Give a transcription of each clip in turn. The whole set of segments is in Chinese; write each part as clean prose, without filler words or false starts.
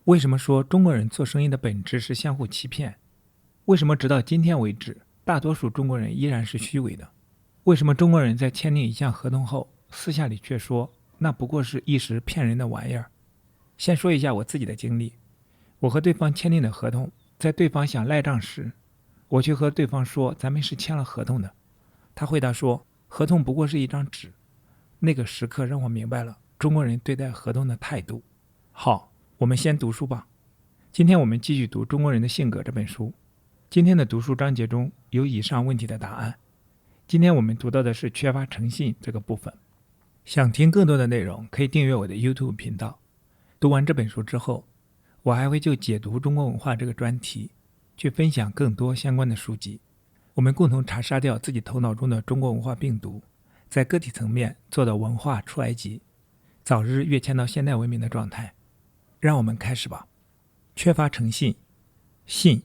为什么说中国人做生意的本质是相互欺骗？为什么直到今天为止，大多数中国人依然是虚伪的？为什么中国人在签订一项合同后，私下里却说那不过是一时骗人的玩意儿？先说一下我自己的经历，我和对方签订的合同，在对方想赖账时，我去和对方说咱们是签了合同的，他回答说合同不过是一张纸。那个时刻让我明白了中国人对待合同的态度。好，我们先读书吧。今天我们继续读《中国人的性格》这本书。今天的读书章节中有以上问题的答案。今天我们读到的是缺乏诚信这个部分。想听更多的内容，可以订阅我的 YouTube 频道。读完这本书之后，我还会就解读中国文化这个专题，去分享更多相关的书籍。我们共同查杀掉自己头脑中的中国文化病毒，在个体层面做到文化出埃及，早日跃迁到现代文明的状态。让我们开始吧。缺乏诚信，信，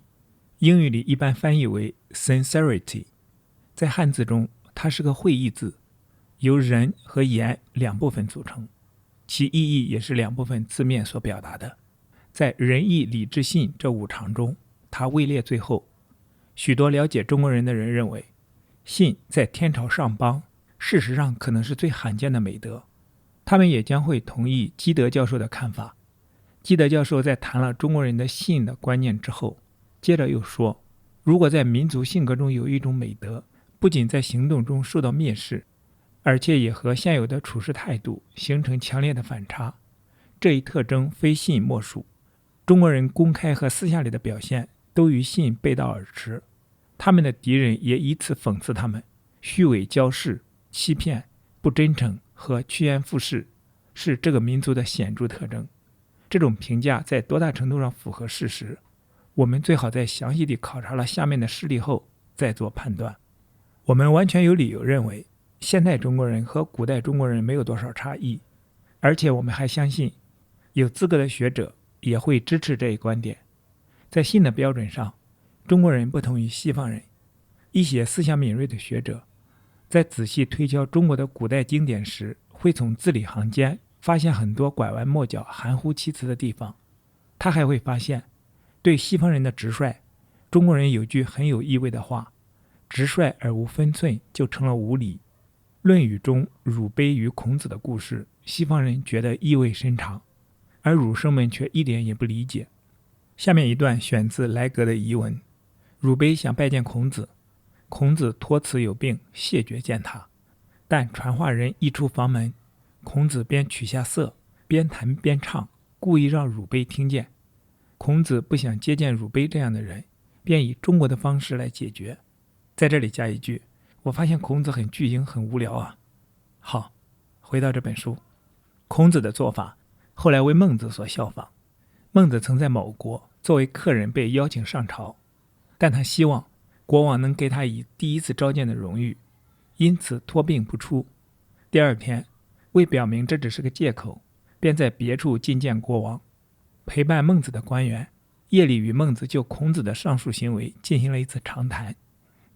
英语里一般翻译为 sincerity， 在汉字中它是个会意字，由人和言两部分组成，其意义也是两部分字面所表达的。在仁义礼智信这五常中，它位列最后。许多了解中国人的人认为，信在天朝上邦事实上可能是最罕见的美德。他们也将会同意基德教授的看法。基德教授在谈了中国人的信的观念之后，接着又说，如果在民族性格中有一种美德，不仅在行动中受到蔑视，而且也和现有的处事态度形成强烈的反差，这一特征非信莫属。中国人公开和私下里的表现都与信背道而驰，他们的敌人也以此讽刺他们虚伪骄饰、欺骗、不真诚和趋炎附势，是这个民族的显著特征。这种评价在多大程度上符合事实，我们最好在详细地考察了下面的事例后再做判断。我们完全有理由认为，现代中国人和古代中国人没有多少差异，而且我们还相信，有资格的学者也会支持这一观点。在信的标准上，中国人不同于西方人。一些思想敏锐的学者在仔细推敲中国的古代经典时，会从字里行间发现很多拐弯抹角、含糊其辞的地方。他还会发现，对西方人的直率，中国人有句很有意味的话，直率而无分寸就成了无礼。论语中汝卑于孔子的故事，西方人觉得意味深长，而儒生们却一点也不理解。下面一段选自莱格的遗文。汝卑想拜见孔子，孔子托辞有病，谢绝见他。但传话人一出房门，孔子便取下瑟，边弹边唱，故意让汝卑听见。孔子不想接见汝卑这样的人，便以中国的方式来解决。在这里加一句，我发现孔子很巨婴，很无聊啊。好，回到这本书。孔子的做法后来为孟子所效仿。孟子曾在某国作为客人被邀请上朝，但他希望国王能给他以第一次召见的荣誉，因此托病不出。第二天，为表明这只是个借口，便在别处觐见国王。陪伴孟子的官员夜里与孟子就孔子的上述行为进行了一次长谈，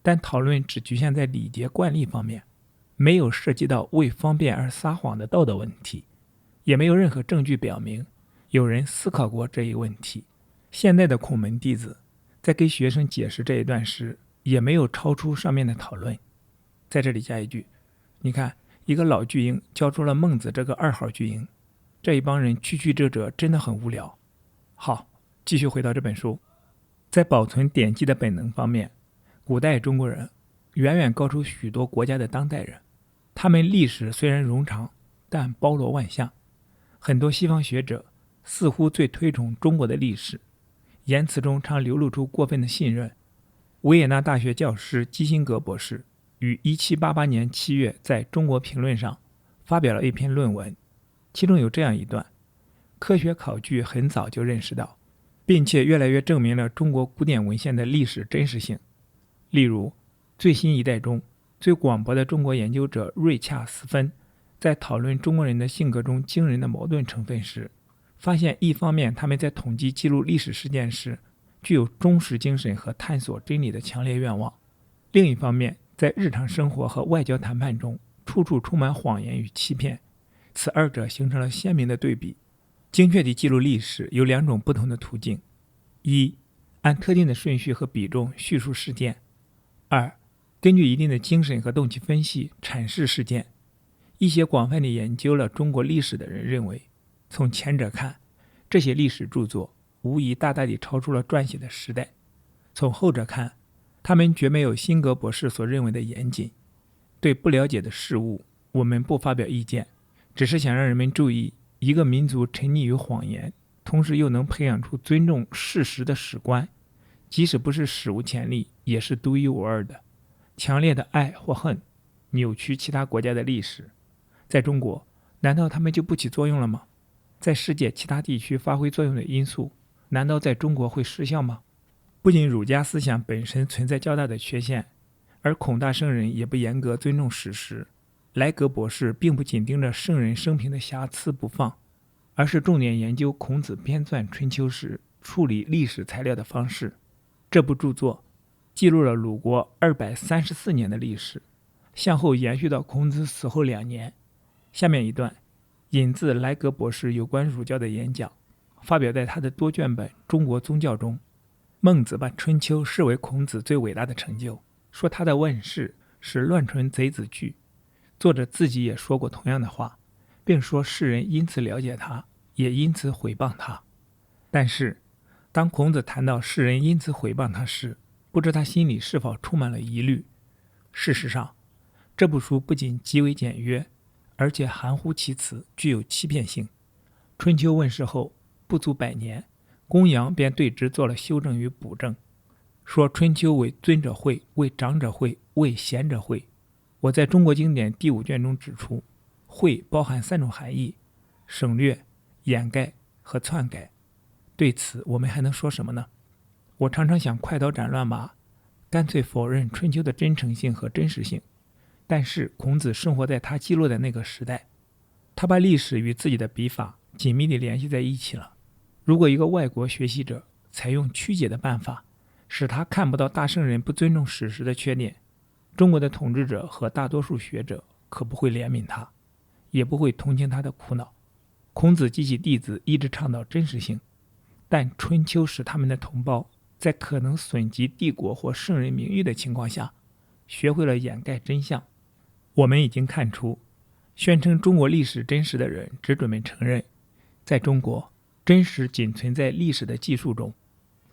但讨论只局限在礼节惯例方面，没有涉及到为方便而撒谎的道德问题，也没有任何证据表明有人思考过这一问题。现代的孔门弟子在给学生解释这一段时，也没有超出上面的讨论。在这里加一句，你看，一个老巨婴教出了孟子这个二号巨婴，这一帮人曲曲折折，真的很无聊。好，继续回到这本书。在保存典籍的本能方面，古代中国人远远高出许多国家的当代人。他们历史虽然冗长，但包罗万象。很多西方学者似乎最推崇中国的历史，言辞中常流露出过分的信任。维也纳大学教师基辛格博士于1788年7月在中国评论上发表了一篇论文，其中有这样一段：科学考据很早就认识到，并且越来越证明了中国古典文献的历史真实性。例如，最新一代中最广博的中国研究者瑞恰斯芬在讨论中国人的性格中惊人的矛盾成分时，发现一方面他们在统计记录历史事件时具有忠实精神和探索真理的强烈愿望，另一方面在日常生活和外交谈判中处处充满谎言与欺骗，此二者形成了鲜明的对比。精确地记录历史有两种不同的途径：一、按特定的顺序和比重叙述事件；二、根据一定的精神和动机分析阐释事件。一些广泛地研究了中国历史的人认为，从前者看，这些历史著作无疑大大地超出了撰写的时代；从后者看，他们绝没有辛格博士所认为的严谨。对不了解的事物，我们不发表意见，只是想让人们注意，一个民族沉溺于谎言，同时又能培养出尊重事实的史观，即使不是史无前例，也是独一无二的。强烈的爱或恨扭曲其他国家的历史，在中国，难道他们就不起作用了吗？在世界其他地区发挥作用的因素，难道在中国会失效吗？不仅儒家思想本身存在较大的缺陷，而孔大圣人也不严格尊重史实。莱格博士并不紧盯着圣人生平的瑕疵不放，而是重点研究孔子编纂《春秋》时处理历史材料的方式。这部著作记录了鲁国234年的历史，向后延续到孔子死后2年。下面一段引自莱格博士有关儒教的演讲，发表在他的多卷本《中国宗教》中。孟子把《春秋》视为孔子最伟大的成就，说他的问世是乱臣贼子惧。作者自己也说过同样的话，并说世人因此了解他，也因此毁谤他。但是当孔子谈到世人因此毁谤他时，不知他心里是否充满了疑虑。事实上，这部书不仅极为简约，而且含糊其辞，具有欺骗性。春秋问世后不足100年，公羊便对之做了修正与补正，说春秋为尊者讳，为长者讳，为贤者讳。我在中国经典第5卷中指出，讳包含3种含义：省略、掩盖和篡改。对此我们还能说什么呢？我常常想快刀斩乱麻，干脆否认春秋的真诚性和真实性。但是孔子生活在他记录的那个时代，他把历史与自己的笔法紧密地联系在一起了。如果一个外国学习者采用曲解的办法，使他看不到大圣人不尊重史实的缺点，中国的统治者和大多数学者可不会怜悯他，也不会同情他的苦恼。孔子及其弟子一直倡导真实性，但春秋使他们的同胞在可能损及帝国或圣人名誉的情况下，学会了掩盖真相。我们已经看出，宣称中国历史真实的人只准备承认，在中国，真实仅存在历史的记述中。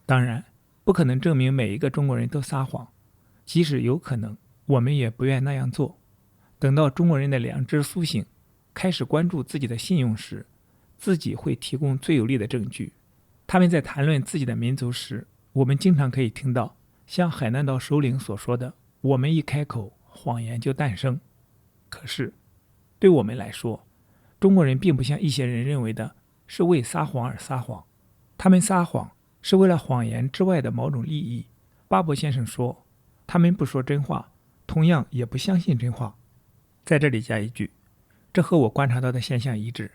当然，不可能证明每一个中国人都撒谎，即使有可能，我们也不愿那样做。等到中国人的良知苏醒，开始关注自己的信用时，自己会提供最有力的证据。他们在谈论自己的民族时，我们经常可以听到像海南岛首领所说的，我们一开口，谎言就诞生。可是对我们来说，中国人并不像一些人认为的是为撒谎而撒谎，他们撒谎是为了谎言之外的某种利益。巴伯先生说，他们不说真话，同样也不相信真话。在这里加一句，这和我观察到的现象一致。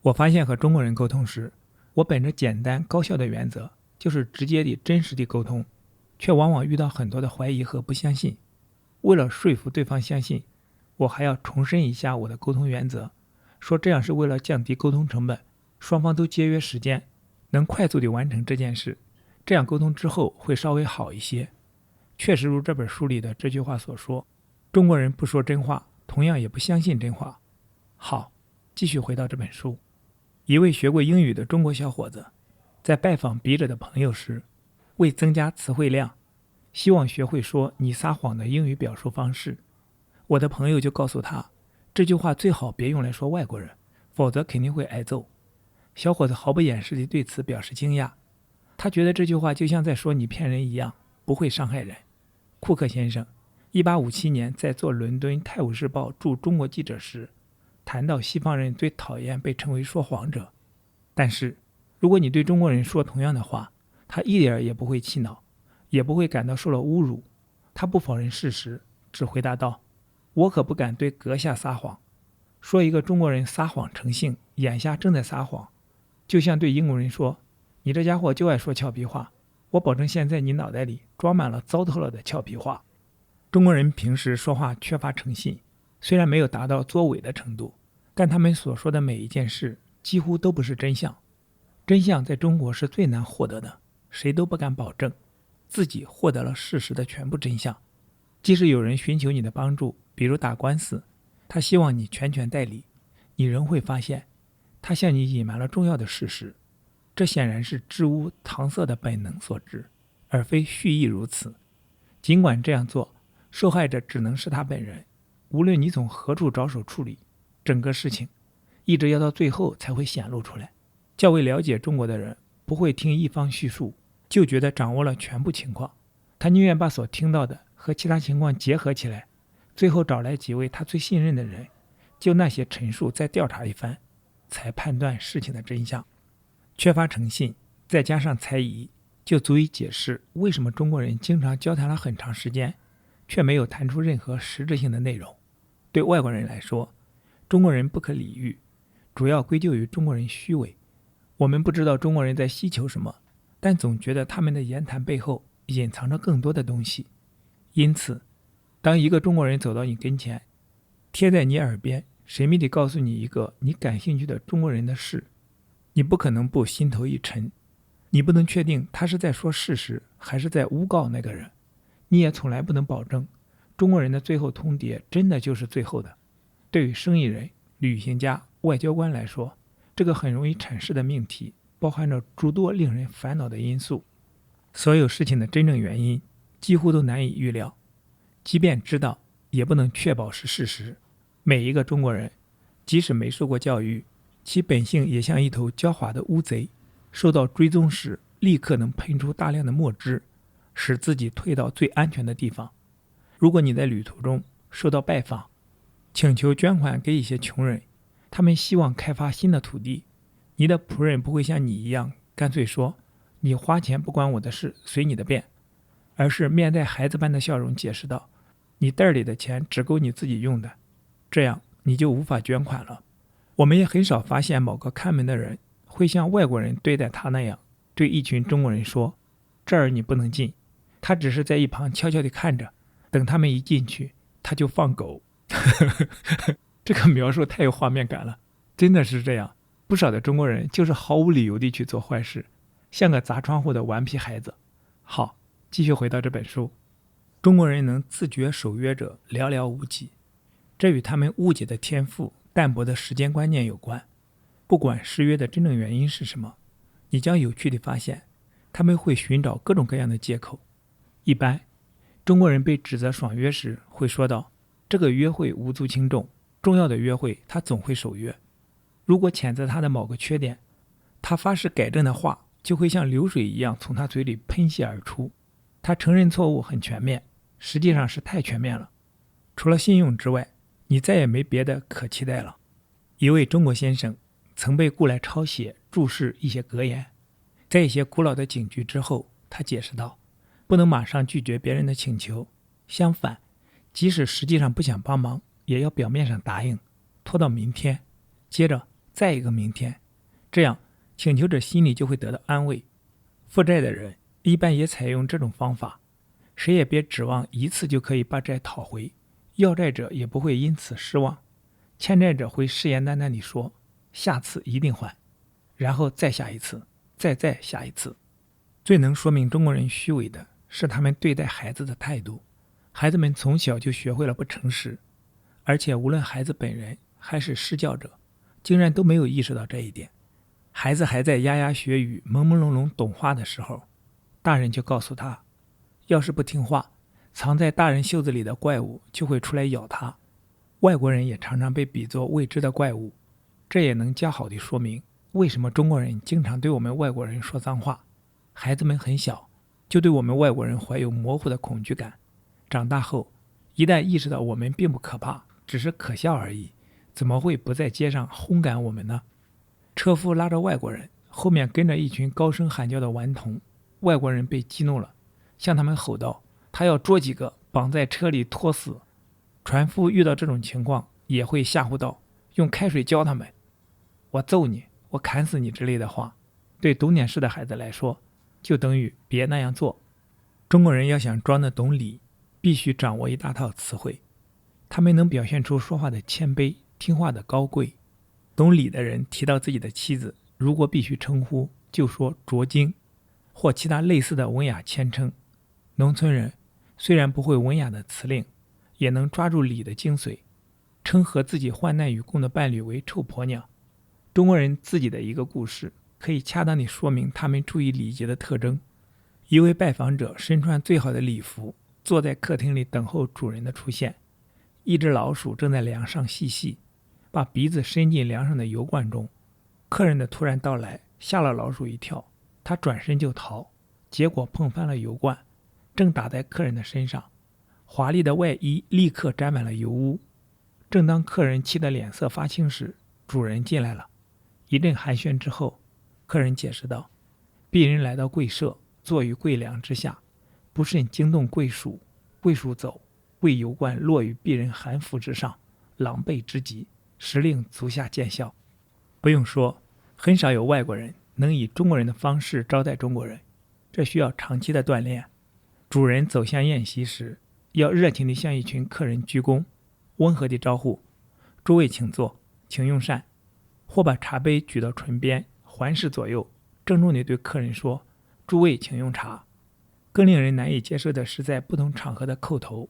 我发现和中国人沟通时，我本着简单高效的原则，就是直接地真实地沟通，却往往遇到很多的怀疑和不相信。为了说服对方相信，我还要重申一下我的沟通原则，说这样是为了降低沟通成本，双方都节约时间，能快速地完成这件事，这样沟通之后会稍微好一些。确实如这本书里的这句话所说，中国人不说真话，同样也不相信真话。好，继续回到这本书。一位学过英语的中国小伙子在拜访笔者的朋友时，为增加词汇量，希望学会说你撒谎的英语表述方式。我的朋友就告诉他，这句话最好别用来说外国人，否则肯定会挨揍。小伙子毫不掩饰地对此表示惊讶，他觉得这句话就像在说你骗人一样，不会伤害人。库克先生1857年在做伦敦《泰晤士报》驻中国记者时，谈到西方人最讨厌被称为说谎者。但是如果你对中国人说同样的话，他一点也不会气恼，也不会感到受了侮辱。他不否认事实，只回答道，我可不敢对阁下撒谎。说一个中国人撒谎成性，眼下正在撒谎，就像对英国人说，你这家伙就爱说俏皮话，我保证现在你脑袋里装满了糟透了的俏皮话。中国人平时说话缺乏诚信，虽然没有达到作伪的程度，但他们所说的每一件事几乎都不是真相。真相在中国是最难获得的，谁都不敢保证自己获得了事实的全部真相。即使有人寻求你的帮助，比如打官司，他希望你全权代理，你仍会发现他向你隐瞒了重要的事实。这显然是支吾搪塞的本能所致，而非蓄意如此。尽管这样做，受害者只能是他本人。无论你从何处着手处理，整个事情一直要到最后才会显露出来。较为了解中国的人不会听一方叙述就觉得掌握了全部情况，他宁愿把所听到的和其他情况结合起来，最后找来几位他最信任的人，就那些陈述再调查一番，才判断事情的真相。缺乏诚信再加上猜疑，就足以解释为什么中国人经常交谈了很长时间，却没有谈出任何实质性的内容。对外国人来说，中国人不可理喻，主要归咎于中国人虚伪。我们不知道中国人在希求什么，但总觉得他们的言谈背后隐藏着更多的东西。因此，当一个中国人走到你跟前，贴在你耳边，神秘地告诉你一个你感兴趣的中国人的事，你不可能不心头一沉。你不能确定他是在说事实，还是在诬告那个人。你也从来不能保证中国人的最后通牒真的就是最后的。对于生意人、旅行家、外交官来说，这个很容易阐释的命题包含着诸多令人烦恼的因素。所有事情的真正原因几乎都难以预料，即便知道也不能确保是事实。每一个中国人即使没受过教育，其本性也像一头狡猾的乌贼，受到追踪时立刻能喷出大量的墨汁，使自己退到最安全的地方。如果你在旅途中受到拜访，请求捐款给一些穷人，他们希望开发新的土地，你的仆人不会像你一样干脆说你花钱不关我的事，随你的便，而是面带孩子般的笑容解释道，你袋里的钱只够你自己用的，这样你就无法捐款了。我们也很少发现某个看门的人会像外国人对待他那样对一群中国人说，这儿你不能进。他只是在一旁悄悄地看着，等他们一进去他就放狗。这个描述太有画面感了，真的是这样。不少的中国人就是毫无理由地去做坏事，像个砸窗户的顽皮孩子。好，继续回到这本书。中国人能自觉守约者寥寥无几，这与他们误解的天赋、淡薄的时间观念有关。不管失约的真正原因是什么，你将有趣地发现，他们会寻找各种各样的借口。一般，中国人被指责爽约时会说道，这个约会无足轻重，重要的约会他总会守约。如果谴责他的某个缺点，他发誓改正的话就会像流水一样从他嘴里喷泻而出。他承认错误很全面，实际上是太全面了。除了信用之外，你再也没别的可期待了。一位中国先生曾被雇来抄写注释一些格言，在一些古老的警句之后，他解释道，不能马上拒绝别人的请求，相反，即使实际上不想帮忙，也要表面上答应，拖到明天，接着再一个明天，这样请求者心里就会得到安慰。负债的人一般也采用这种方法，谁也别指望一次就可以把债讨回，要债者也不会因此失望，欠债者会誓言旦旦地说，下次一定还，然后再下一次，再下一次。最能说明中国人虚伪的是他们对待孩子的态度。孩子们从小就学会了不诚实，而且无论孩子本人还是施教者，竟然都没有意识到这一点。孩子还在牙牙学语、朦朦胧胧懂话的时候，大人就告诉他，要是不听话，藏在大人袖子里的怪物就会出来咬他。外国人也常常被比作未知的怪物，这也能较好地说明为什么中国人经常对我们外国人说脏话。孩子们很小就对我们外国人怀有模糊的恐惧感，长大后一旦意识到我们并不可怕，只是可笑而已，怎么会不在街上轰赶我们呢？车夫拉着外国人，后面跟着一群高声喊叫的顽童。外国人被激怒了，向他们吼道，他要捉几个绑在车里拖死。船夫遇到这种情况也会吓唬道，用开水浇他们，我揍你，我砍死你之类的话。对懂点事的孩子来说，就等于别那样做。中国人要想装得懂理，必须掌握一大套词汇。他们能表现出说话的谦卑，听话的高贵。懂礼的人提到自己的妻子，如果必须称呼，就说拙精，或其他类似的文雅谦称。农村人虽然不会文雅的辞令，也能抓住礼的精髓，称和自己患难与共的伴侣为臭婆娘。中国人自己的一个故事，可以恰当地说明他们注意礼节的特征。一位拜访者身穿最好的礼服，坐在客厅里等候主人的出现。一只老鼠正在梁上嬉戏，把鼻子伸进梁上的油罐中。客人的突然到来吓了老鼠一跳，他转身就逃，结果碰翻了油罐，正打在客人的身上，华丽的外衣立刻沾满了油污。正当客人气得脸色发青时，主人进来了。一阵寒暄之后，客人解释道：鄙人来到贵舍，坐于贵梁之下，不慎惊动贵鼠，贵鼠走，贵油罐落于鄙人寒服之上，狼狈之极，实令足下见笑。不用说，很少有外国人能以中国人的方式招待中国人，这需要长期的锻炼。主人走向宴席时，要热情地向一群客人鞠躬，温和地招呼：诸位请坐，请用膳，或把茶杯举到唇边，环视左右，郑重地对客人说：诸位请用茶。更令人难以接受的是在不同场合的叩头。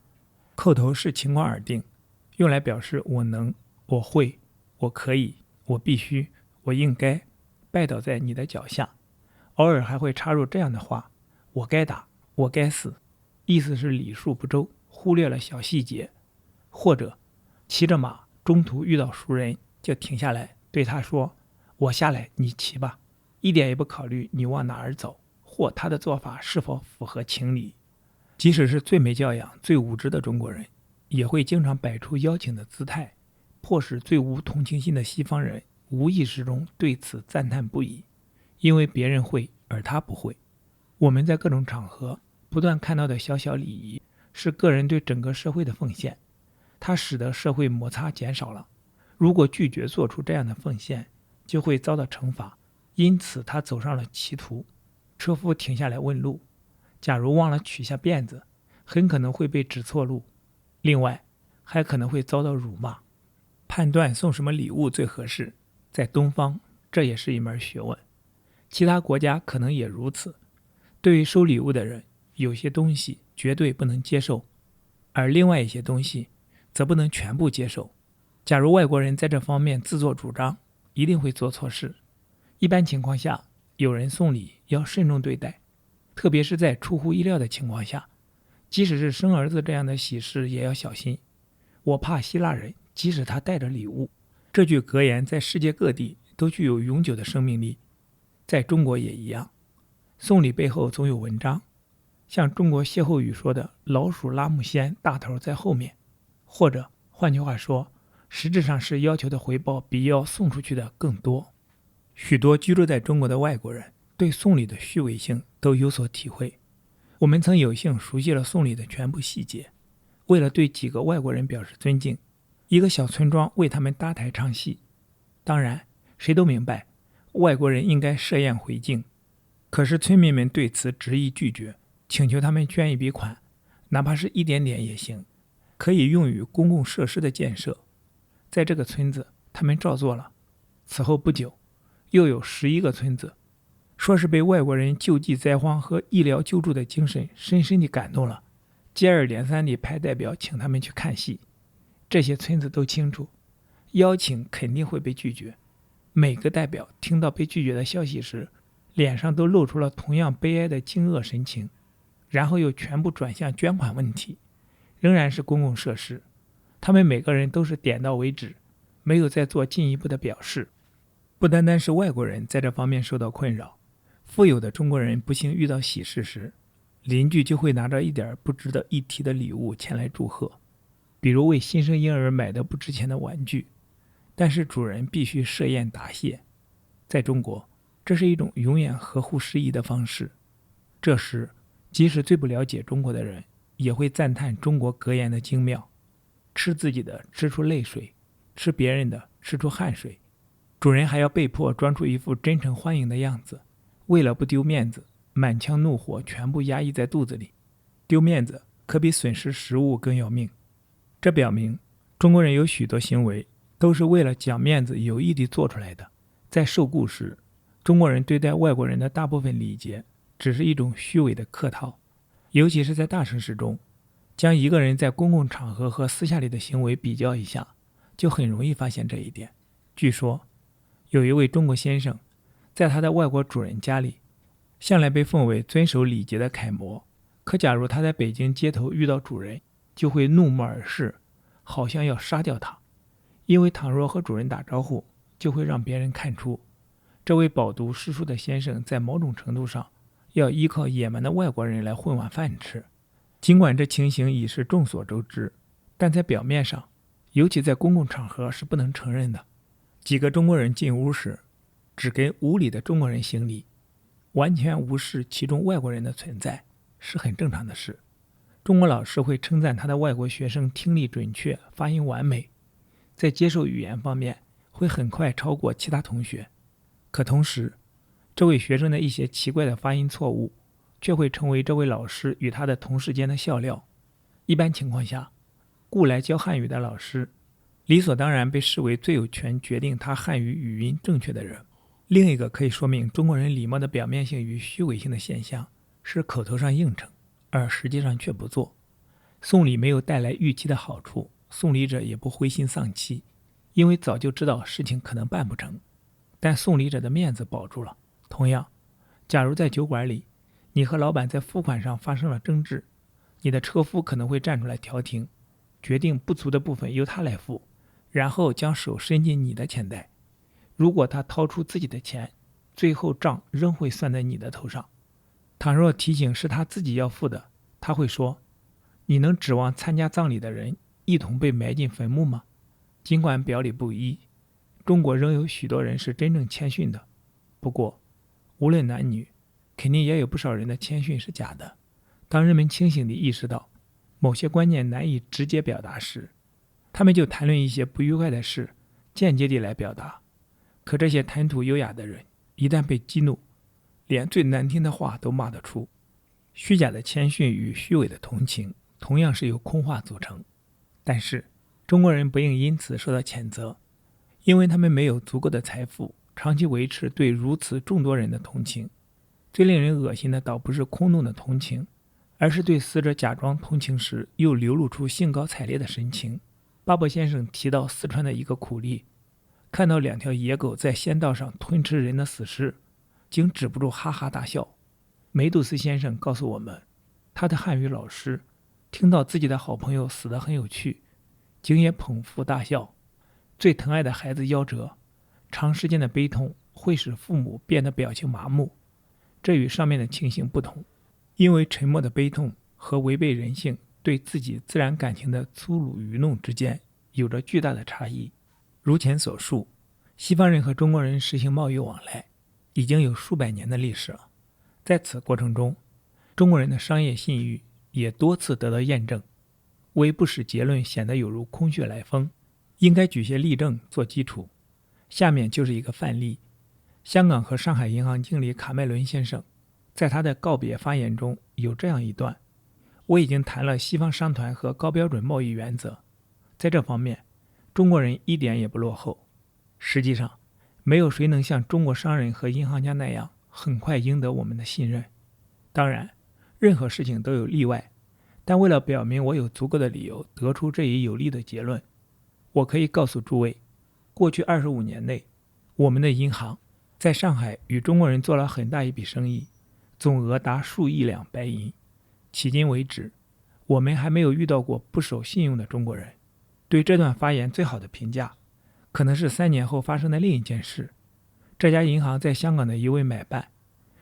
叩头是情况而定，用来表示我能、我会、我可以、我必须、我应该，拜倒在你的脚下。偶尔还会插入这样的话：我该打，我该死，意思是礼数不周，忽略了小细节。或者骑着马中途遇到熟人，就停下来对他说：我下来，你骑吧，一点也不考虑你往哪儿走，或他的做法是否符合情理。即使是最没教养、最无知的中国人，也会经常摆出邀请的姿态，迫使最无同情心的西方人无意识中对此赞叹不已，因为别人会，而他不会。我们在各种场合不断看到的小小礼仪，是个人对整个社会的奉献，它使得社会摩擦减少了。如果拒绝做出这样的奉献，就会遭到惩罚，因此他走上了歧途。车夫停下来问路，假如忘了取下辫子，很可能会被指错路，另外还可能会遭到辱骂。判断送什么礼物最合适，在东方这也是一门学问，其他国家可能也如此。对于收礼物的人，有些东西绝对不能接受，而另外一些东西则不能全部接受。假如外国人在这方面自作主张，一定会做错事。一般情况下，有人送礼要慎重对待，特别是在出乎意料的情况下，即使是生儿子这样的喜事也要小心。我怕希腊人，即使他带着礼物。这句格言在世界各地都具有永久的生命力，在中国也一样。送礼背后总有文章，像中国歇后语说的老鼠拉木先，大头在后面，或者换句话说，实质上是要求的回报比要送出去的更多。许多居住在中国的外国人对送礼的虚伪性都有所体会。我们曾有幸熟悉了送礼的全部细节。为了对几个外国人表示尊敬，一个小村庄为他们搭台唱戏。当然，谁都明白外国人应该设宴回敬，可是村民们对此执意拒绝，请求他们捐一笔款，哪怕是一点点也行，可以用于公共设施的建设。在这个村子，他们照做了。此后不久，又有11个村子，说是被外国人救济灾荒和医疗救助的精神深深地感动了，接二连三地派代表请他们去看戏。这些村子都清楚，邀请肯定会被拒绝。每个代表听到被拒绝的消息时，脸上都露出了同样悲哀的惊愕神情，然后又全部转向捐款问题。仍然是公共设施，他们每个人都是点到为止，没有再做进一步的表示。不单单是外国人在这方面受到困扰，富有的中国人不幸遇到喜事时，邻居就会拿着一点不值得一提的礼物前来祝贺，比如为新生婴儿买的不值钱的玩具，但是主人必须设宴答谢。在中国，这是一种永远合乎时宜的方式。这时，即使最不了解中国的人，也会赞叹中国格言的精妙：吃自己的吃出泪水，吃别人的吃出汗水。主人还要被迫装出一副真诚欢迎的样子，为了不丢面子，满腔怒火全部压抑在肚子里。丢面子可比损失食物更要命。这表明中国人有许多行为都是为了讲面子有意地做出来的。在受雇时，中国人对待外国人的大部分礼节只是一种虚伪的客套，尤其是在大城市中，将一个人在公共场合和私下里的行为比较一下，就很容易发现这一点。据说，有一位中国先生，在他的外国主人家里，向来被奉为遵守礼节的楷模。可假如他在北京街头遇到主人，就会怒目而视，好像要杀掉他。因为倘若和主人打招呼，就会让别人看出，这位饱读诗书的先生在某种程度上要依靠野蛮的外国人来混碗饭吃。尽管这情形已是众所周知，但在表面上，尤其在公共场合是不能承认的。几个中国人进屋时，只跟屋里的中国人行礼，完全无视其中外国人的存在，是很正常的事。中国老师会称赞他的外国学生听力准确，发音完美，在接受语言方面会很快超过其他同学。可同时，这位学生的一些奇怪的发音错误却会成为这位老师与他的同事间的笑料。一般情况下，雇来教汉语的老师理所当然被视为最有权决定他汉语语音正确的人。另一个可以说明中国人礼貌的表面性与虚伪性的现象是口头上应承，而实际上却不做。送礼没有带来预期的好处，送礼者也不灰心丧气，因为早就知道事情可能办不成，但送礼者的面子保住了。同样，假如在酒馆里，你和老板在付款上发生了争执，你的车夫可能会站出来调停，决定不足的部分由他来付，然后将手伸进你的钱袋。如果他掏出自己的钱，最后账仍会算在你的头上。倘若提醒是他自己要付的，他会说，你能指望参加葬礼的人一同被埋进坟墓吗？尽管表里不一，中国仍有许多人是真正谦逊的。不过，无论男女，肯定也有不少人的谦逊是假的。当人们清醒地意识到某些观念难以直接表达时，他们就谈论一些不愉快的事，间接地来表达。可这些谈吐优雅的人，一旦被激怒，连最难听的话都骂得出。虚假的谦逊与虚伪的同情，同样是由空话组成。但是，中国人不应因此受到谴责，因为他们没有足够的财富，长期维持对如此众多人的同情。最令人恶心的倒不是空洞的同情，而是对死者假装同情时又流露出兴高采烈的神情。巴伯先生提到四川的一个苦力，看到2条野狗在仙道上吞吃人的死尸，竟止不住哈哈大笑。梅杜斯先生告诉我们，他的汉语老师听到自己的好朋友死得很有趣，竟也捧腹大笑。最疼爱的孩子夭折，长时间的悲痛会使父母变得表情麻木，这与上面的情形不同，因为沉默的悲痛和违背人性对自己自然感情的粗鲁愚弄之间有着巨大的差异。如前所述，西方人和中国人实行贸易往来已经有数百年的历史了。在此过程中，中国人的商业信誉也多次得到验证。为不使结论显得有如空穴来风，应该举些例证做基础。下面就是一个范例。香港和上海银行经理卡麦伦先生在他的告别发言中有这样一段：我已经谈了西方商团和高标准贸易原则，在这方面中国人一点也不落后。实际上，没有谁能像中国商人和银行家那样很快赢得我们的信任。当然，任何事情都有例外，但为了表明我有足够的理由得出这一有力的结论，我可以告诉诸位，过去25年内，我们的银行在上海与中国人做了很大一笔生意，总额达数亿两白银。迄今为止，我们还没有遇到过不守信用的中国人。对这段发言最好的评价，可能是3年后发生的另一件事。这家银行在香港的一位买办，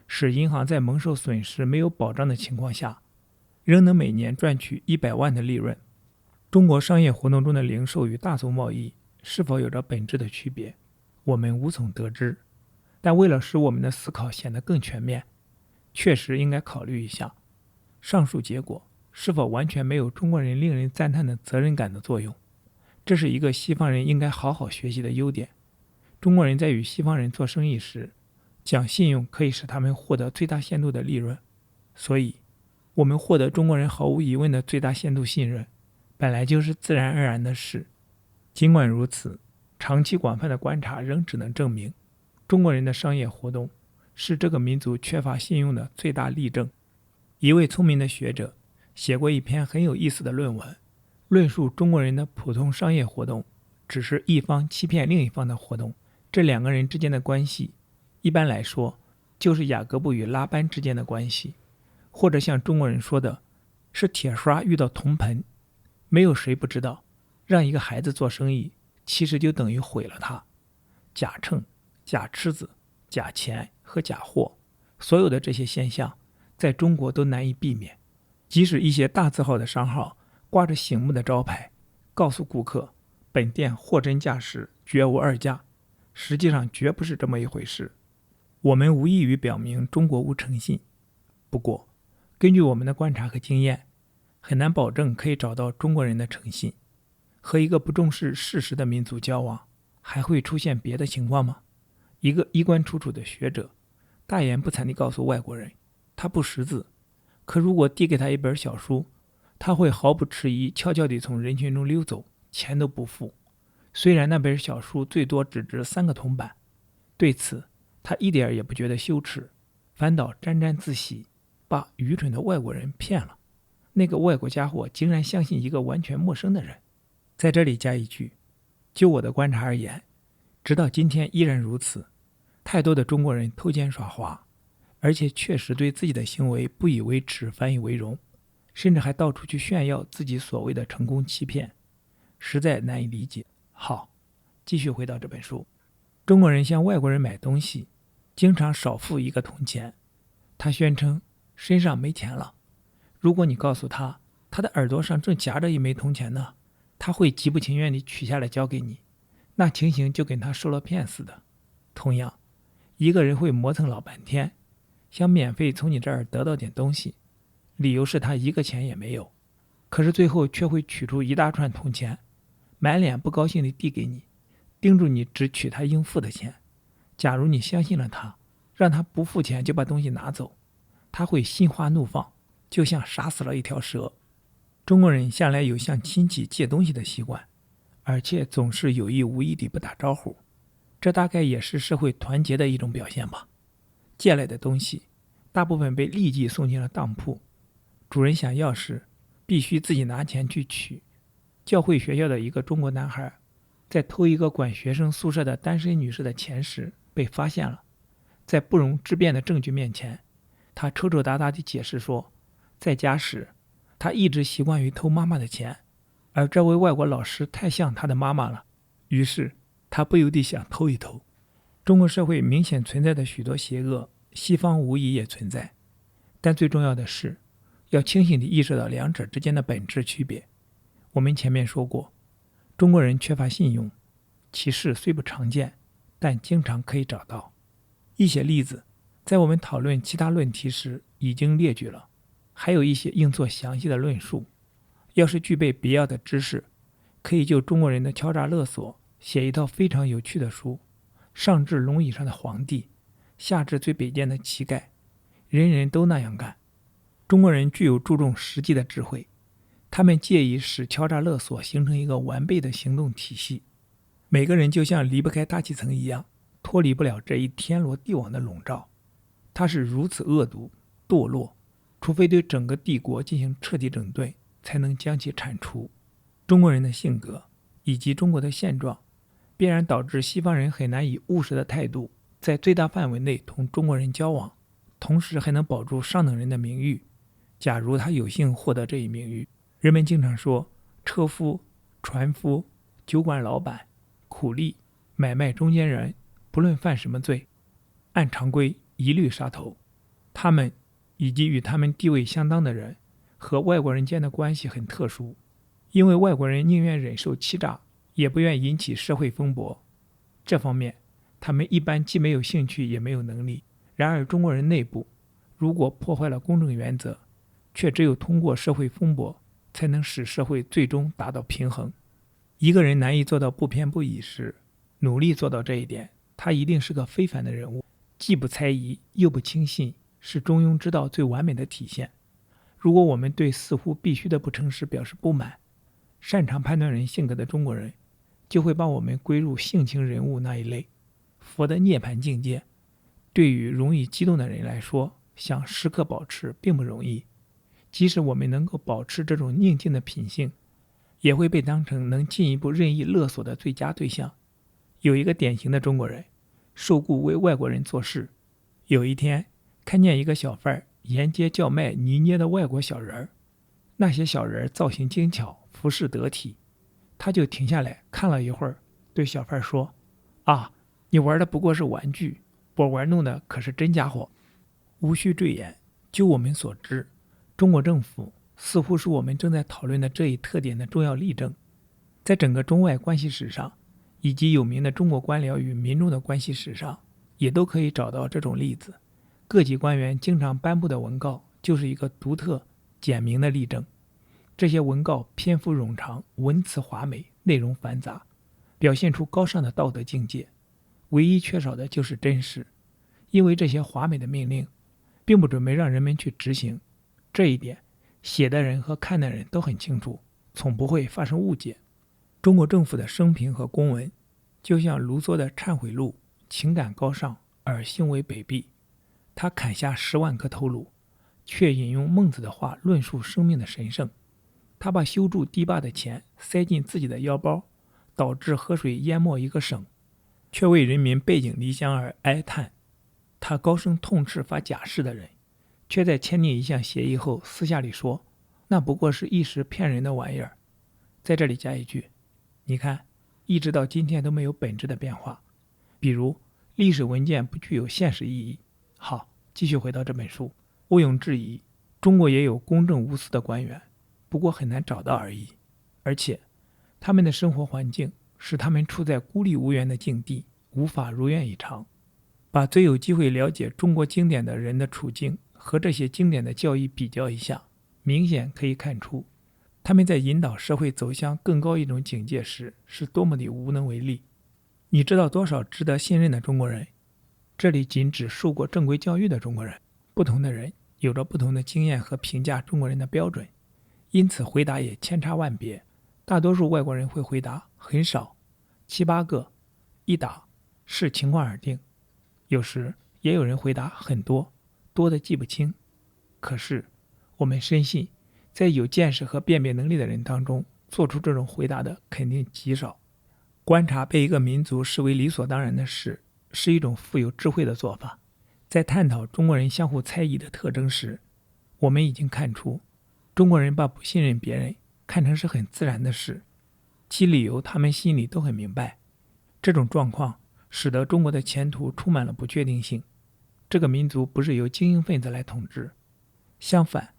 使银行在蒙受损失没有保障的情况下，仍能每年赚取100万的利润。中国商业活动中的零售与大宗贸易是否有着本质的区别，我们无从得知。但为了使我们的思考显得更全面，确实应该考虑一下，上述结果是否完全没有中国人令人赞叹的责任感的作用。这是一个西方人应该好好学习的优点。中国人在与西方人做生意时，讲信用可以使他们获得最大限度的利润，所以我们获得中国人毫无疑问的最大限度信任，本来就是自然而然的事。尽管如此，长期广泛的观察仍只能证明，中国人的商业活动是这个民族缺乏信用的最大例证。一位聪明的学者写过一篇很有意思的论文，论述中国人的普通商业活动只是一方欺骗另一方的活动，这两个人之间的关系一般来说就是雅各布与拉班之间的关系，或者像中国人说的是铁刷遇到铜盆。没有谁不知道，让一个孩子做生意其实就等于毁了他。假秤、假吃子、假钱和假货，所有的这些现象在中国都难以避免。即使一些大字号的商号挂着醒目的招牌，告诉顾客本店货真价实，绝无二价，实际上绝不是这么一回事。我们无异于表明中国无诚信。不过，根据我们的观察和经验，很难保证可以找到中国人的诚信。和一个不重视事实的民族交往，还会出现别的情况吗？一个衣冠楚楚的学者，大言不惭地告诉外国人，他不识字，可如果递给他一本小书，他会毫不迟疑悄悄地从人群中溜走，钱都不付。虽然那本小书最多只值3个铜板，对此他一点也不觉得羞耻，反倒沾沾自喜，把愚蠢的外国人骗了。那个外国家伙竟然相信一个完全陌生的人。在这里加一句，就我的观察而言，直到今天依然如此。太多的中国人偷奸耍滑，而且确实对自己的行为不以为耻，反以为荣，甚至还到处去炫耀自己所谓的成功欺骗，实在难以理解。好，继续回到这本书。中国人向外国人买东西，经常少付1个铜钱。他宣称身上没钱了。如果你告诉他，他的耳朵上正夹着1枚铜钱呢，他会极不情愿地取下来交给你，那情形就跟他受了骗似的。同样，一个人会磨蹭老半天，想免费从你这儿得到点东西，理由是他1个钱也没有，可是最后却会取出一大串铜钱，满脸不高兴地递给你，叮嘱你只取他应付的钱。假如你相信了他，让他不付钱就把东西拿走，他会心花怒放，就像杀死了一条蛇。中国人向来有向亲戚借东西的习惯，而且总是有意无意地不打招呼，这大概也是社会团结的一种表现吧。借来的东西大部分被立即送进了当铺，主人想要时必须自己拿钱去取。教会学校的一个中国男孩在偷一个管学生宿舍的单身女士的钱时被发现了，在不容置辩的证据面前，他抽抽搭搭地解释说，在家时他一直习惯于偷妈妈的钱，而这位外国老师太像他的妈妈了，于是他不由得想偷一偷。中国社会明显存在的许多邪恶，西方无疑也存在，但最重要的是要清醒地意识到两者之间的本质区别。我们前面说过，中国人缺乏信用，其事虽不常见，但经常可以找到。一些例子在我们讨论其他论题时已经列举了，还有一些应做详细的论述。要是具备必要的知识，可以就中国人的敲诈勒索写一套非常有趣的书，上至龙椅上的皇帝，下至最卑贱的乞丐，人人都那样干。中国人具有注重实际的智慧，他们借以使敲诈勒索形成一个完备的行动体系。每个人就像离不开大气层一样，脱离不了这一天罗地网的笼罩。它是如此恶毒堕落，除非对整个帝国进行彻底整顿，才能将其铲除。中国人的性格以及中国的现状，必然导致西方人很难以务实的态度在最大范围内同中国人交往，同时还能保住上等人的名誉。假如他有幸获得这一名誉，人们经常说车夫、船夫、酒馆老板、苦力、买卖中间人，不论犯什么罪，按常规一律杀头。他们以及与他们地位相当的人和外国人间的关系很特殊，因为外国人宁愿忍受欺诈，也不愿引起社会风波。这方面他们一般既没有兴趣也没有能力。然而中国人内部如果破坏了公正原则，却只有通过社会风波才能使社会最终达到平衡。一个人难以做到不偏不倚时，努力做到这一点，他一定是个非凡的人物，既不猜疑又不轻信，是中庸之道最完美的体现。如果我们对似乎必须的不诚实表示不满，擅长判断人性格的中国人就会把我们归入性情人物那一类。佛的涅槃境界，对于容易激动的人来说，想时刻保持并不容易。即使我们能够保持这种宁静的品性，也会被当成能进一步任意勒索的最佳对象。有一个典型的中国人，受雇为外国人做事，有一天看见一个小贩沿街叫卖泥捏的外国小人儿，那些小人儿造型精巧，服饰得体，他就停下来看了一会儿，对小贩说：“啊，你玩的不过是玩具，我玩弄的可是真家伙。”无需赘言，就我们所知，中国政府似乎是我们正在讨论的这一特点的重要例证。在整个中外关系史上，以及有名的中国官僚与民众的关系史上，也都可以找到这种例子。各级官员经常颁布的文告就是一个独特简明的例证。这些文告篇幅冗长，文辞华美，内容繁杂，表现出高尚的道德境界，唯一缺少的就是真实。因为这些华美的命令并不准备让人们去执行，这一点写的人和看的人都很清楚，从不会发生误解。中国政府的生平和公文就像卢梭的忏悔录，情感高尚而行为卑鄙。他砍下10万颗头颅，却引用孟子的话论述生命的神圣。他把修筑堤坝的钱塞进自己的腰包，导致河水淹没一个省，却为人民背井离乡而哀叹。他高声痛斥发假誓的人，却在签订一项协议后私下里说，那不过是一时骗人的玩意儿。在这里加一句，你看，一直到今天都没有本质的变化。比如历史文件不具有现实意义。好，继续回到这本书，毋庸置疑，中国也有公正无私的官员，不过很难找到而已。而且他们的生活环境使他们处在孤立无援的境地，无法如愿以偿。把最有机会了解中国经典的人的处境和这些经典的教义比较一下，明显可以看出，他们在引导社会走向更高一种境界时是多么的无能为力。你知道多少值得信任的中国人？这里仅指受过正规教育的中国人。不同的人有着不同的经验和评价中国人的标准，因此回答也千差万别。大多数外国人会回答很少，7、8个，一打，视情况而定。有时也有人回答很多，多的记不清。可是我们深信，在有见识和辨别能力的人当中，做出这种回答的肯定极少。观察被一个民族视为理所当然的事，是一种富有智慧的做法。在探讨中国人相互猜疑的特征时，我们已经看出，中国人把不信任别人看成是很自然的事，其理由他们心里都很明白。这种状况使得中国的前途充满了不确定性。这个民族不是由精英分子来统治，相反，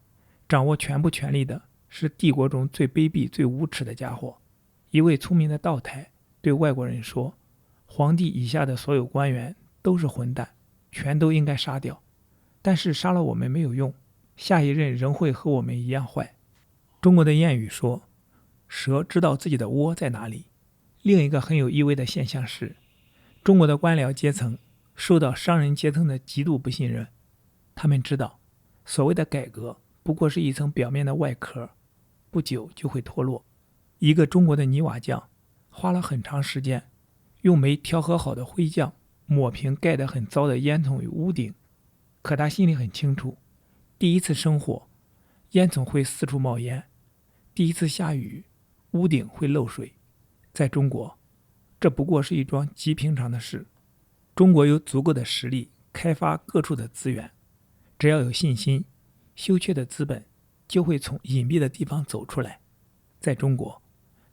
掌握全部权力的是帝国中最卑鄙最无耻的家伙。一位聪明的道台对外国人说，皇帝以下的所有官员都是混蛋，全都应该杀掉，但是杀了我们没有用，下一任仍会和我们一样坏。中国的谚语说，蛇知道自己的窝在哪里。另一个很有意味的现象是，中国的官僚阶层受到商人阶层的极度不信任。他们知道，所谓的改革不过是一层表面的外壳，不久就会脱落。一个中国的泥瓦匠花了很长时间，用煤调和好的灰浆抹平盖得很糟的烟囱与屋顶，可他心里很清楚，第一次生火，烟囱会四处冒烟；第一次下雨，屋顶会漏水。在中国，这不过是一桩极平常的事。中国有足够的实力开发各处的资源，只要有信心，稀缺的资本就会从隐蔽的地方走出来。在中国，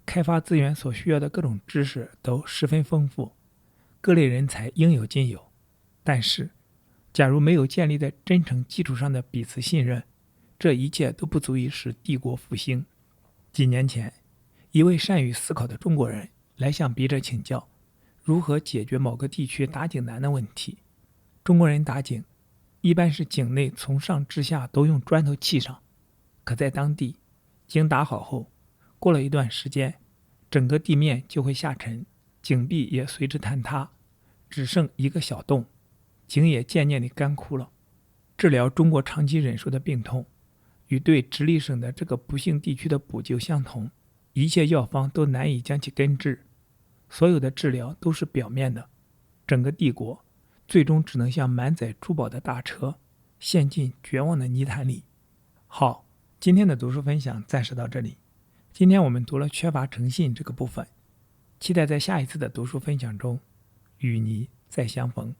开发资源所需要的各种知识都十分丰富，各类人才应有尽有。但是，假如没有建立在真诚基础上的彼此信任，这一切都不足以使帝国复兴。几年前，一位善于思考的中国人来向笔者请教如何解决某个地区打井难的问题。中国人打井一般是井内从上至下都用砖头砌上，可在当地，井打好后，过了一段时间，整个地面就会下沉，井壁也随之坍塌，只剩一个小洞，井也渐渐地干枯了。治疗中国长期忍受的病痛，与对直隶省的这个不幸地区的补救相同，一切药方都难以将其根治。所有的治疗都是表面的，整个帝国最终只能像满载珠宝的大车陷进绝望的泥潭里。好，今天的读书分享暂时到这里。今天我们读了缺乏诚信这个部分，期待在下一次的读书分享中与你再相逢。